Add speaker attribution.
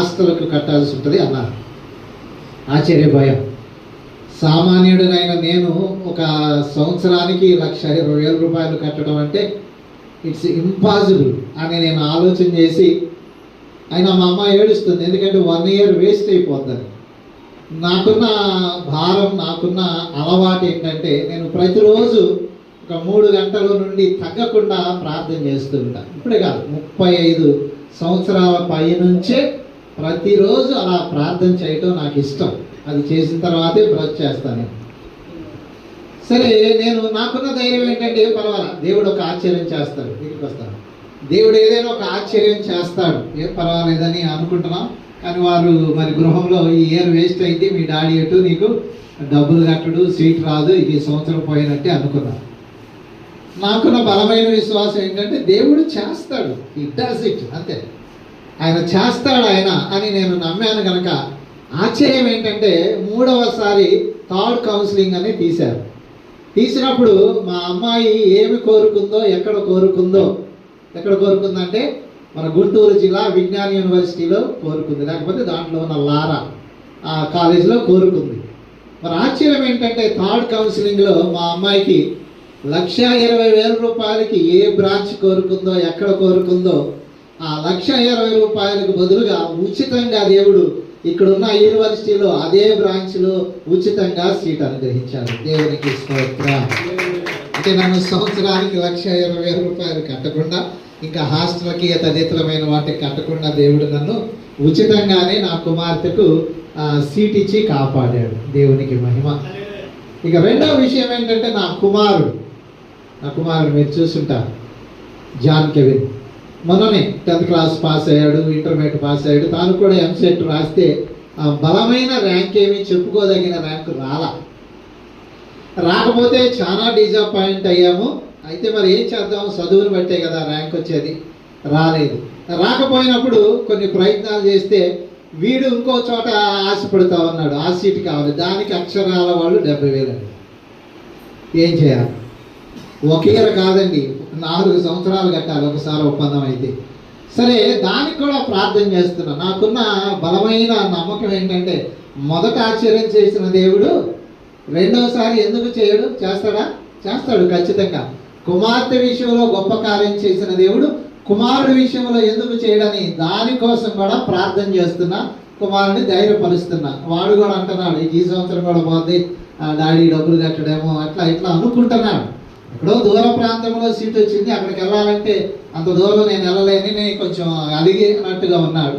Speaker 1: హాస్టల్కు కట్టాల్సి ఉంటుంది అన్నారు. ఆశ్చర్యపోయాం. సామాన్యుడినైన నేను ఒక సంవత్సరానికి 1,20,000 రూపాయలు కట్టడం అంటే ఇట్స్ ఇంపాసిబుల్ అని నేను ఆలోచన చేసి, అయినా మా అమ్మ ఏడుస్తుంది, ఎందుకంటే 1 ఇయర్ వేస్ట్ అయిపోతుంది. నాకున్న భారం, నాకున్న అలవాటు ఏంటంటే నేను ప్రతిరోజు ఒక 3 గంటల నుండి తగ్గకుండా ప్రార్థన చేస్తూ ఉంటాను. ఇప్పుడే కాదు, 35 సంవత్సరాల పై నుంచే ప్రతిరోజు అలా ప్రార్థన చేయటం నాకు ఇష్టం. అది చేసిన తర్వాతే బ్రష్ చేస్తాను. సరే, నేను నాకున్న ధైర్యం ఏంటంటే పర్వాలా, దేవుడు ఒక ఆశ్చర్యం చేస్తాడు, ఇంటికి వస్తాను, దేవుడు ఏదైనా ఒక ఆశ్చర్యం చేస్తాడు, ఏం పర్వాలేదని అనుకుంటున్నాం. కానీ వారు మరి గృహంలో ఈ ఇయర్ వేస్ట్ అయింది, మీ డాడీ ఎటు, నీకు డబ్బులు కట్టడు, సీట్ రాదు, ఈ సంవత్సరం పోయినట్టే అనుకున్నాను. నాకున్న బలమైన విశ్వాసం ఏంటంటే దేవుడు చేస్తాడు, ఇట్ డస్ ఇట్, అంతే, ఆయన చేస్తాడు ఆయన అని నేను నమ్మాను. కనుక ఆశ్చర్యం ఏంటంటే 3వసారి థర్డ్ కౌన్సిలింగ్ అని తీశారు. తీసినప్పుడు మా అమ్మాయి ఏమి కోరుకుందో, ఎక్కడ కోరుకుందంటే మన గుంటూరు జిల్లా విజ్ఞాన యూనివర్సిటీలో కోరుకుంది, లేకపోతే దాంట్లో ఉన్న లారా కాలేజీలో కోరుకుంది. మరి ఆశ్చర్యం ఏంటంటే థర్డ్ కౌన్సిలింగ్లో మా అమ్మాయికి 1,20,000 రూపాయలకి ఏ బ్రాంచ్ కోరుకుందో, ఎక్కడ కోరుకుందో, ఆ 1,20,000 రూపాయలకు బదులుగా ఉచితంగా దేవుడు ఇక్కడున్న యూనివర్సిటీలో అదే బ్రాంచ్లో ఉచితంగా సీట్ అనుగ్రహించాడు. దేవునికి స్తోత్రం. అంటే నన్ను సంవత్సరానికి 1,20,000 రూపాయలు కట్టకుండా, ఇంకా హాస్టల్కి తదితరమైన వాటికి కట్టకుండా దేవుడు నన్ను ఉచితంగానే నా కుమార్తెకు సీట్ ఇచ్చి కాపాడాడు. దేవునికి మహిమ. ఇక రెండవ విషయం ఏంటంటే నా కుమారుడు మీరు చూసుంటారు, జాన్ కెవిన్. మొన్ననే 10th క్లాస్ పాస్ అయ్యాడు, ఇంటర్మీడియట్ పాస్ అయ్యాడు. తాను కూడా ఎంసెట్ రాస్తే బలమైన ర్యాంక్ ఏమీ చెప్పుకోదగిన ర్యాంకు రాకపోతే చాలా డిజపాయింట్ అయ్యాము. అయితే మరి ఏం చేద్దాం, చదువుని బట్టే కదా ర్యాంక్ వచ్చేది. రాకపోయినప్పుడు కొన్ని ప్రయత్నాలు చేస్తే వీడు ఇంకో చోట ఆశపడుతూ ఉన్నాడు, ఆ సీటు కావాలి, దానికి అక్షరాల వాళ్ళు 70,000 అండి. ఏం చేయాలి? 1 ఇయర్ కాదండి, 4 సంవత్సరాలు కట్టాలి ఒకసారి ఒప్పందం అయితే. సరే, దానికి కూడా ప్రార్థన చేస్తున్నా. నాకున్న బలమైన నమ్మకం ఏంటంటే మొదట ఆశ్చర్యం చేసిన దేవుడు రెండోసారి ఎందుకు చేయడు? చేస్తాడు ఖచ్చితంగా. కుమార్తె విషయంలో గొప్ప కార్యం చేసిన దేవుడు కుమారుడి విషయంలో ఎందుకు చేయడని దానికోసం కూడా ప్రార్థన చేస్తున్నా, కుమారుడిని ధైర్యపరుస్తున్నా. వాడు కూడా అంటున్నాడు, ఈ సంవత్సరం కూడా పోద్ది, డాడీ డబ్బులు కట్టడేమో, అట్లా ఇట్లా అనుకుంటున్నాడు. ఎక్కడో దూర ప్రాంతంలో సీట్ వచ్చింది, అక్కడికి వెళ్ళాలంటే అంత దూరం నేను వెళ్ళలేని కొంచెం అలిగినట్టుగా ఉన్నాడు.